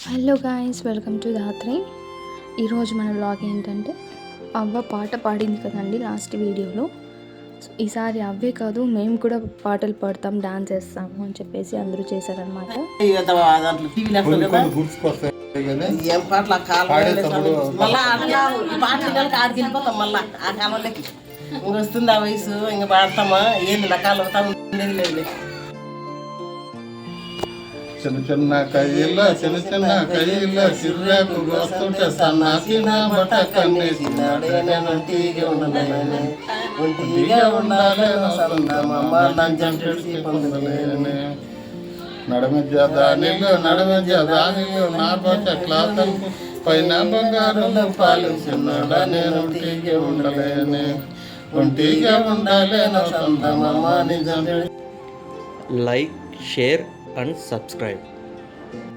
Hello guys, welcome to ధాత్రి. ఈరోజు మన vlog ఏంటంటే అవ్వ పాట పాడింది కదండి లాస్ట్ వీడియోలో. సో ఈసారి అవ్వే కాదు, మేము కూడా పాటలు పాడతాం, డాన్స్ చేస్తాము అని చెప్పేసి అందరూ చేశారనమాట. వస్తుంది ఆ వయసు ఇంకా పాడతామా ఏంది రకాలు ఉండేది లేదు. చిన్న చిన్న కయ్యిల్లో సిర్రకు వస్తుంటే సన్నాసిన బట్ట కన్నేసినాడే నేను ఒంటిగా ఉండాలి నడమధ్య దానిలో నార్మల్ క్లాతలు పైన బంగారు పాలు చిన్నాడా నేను ఒంటిగా ఉండాలి లైక్, షేర్ and subscribe.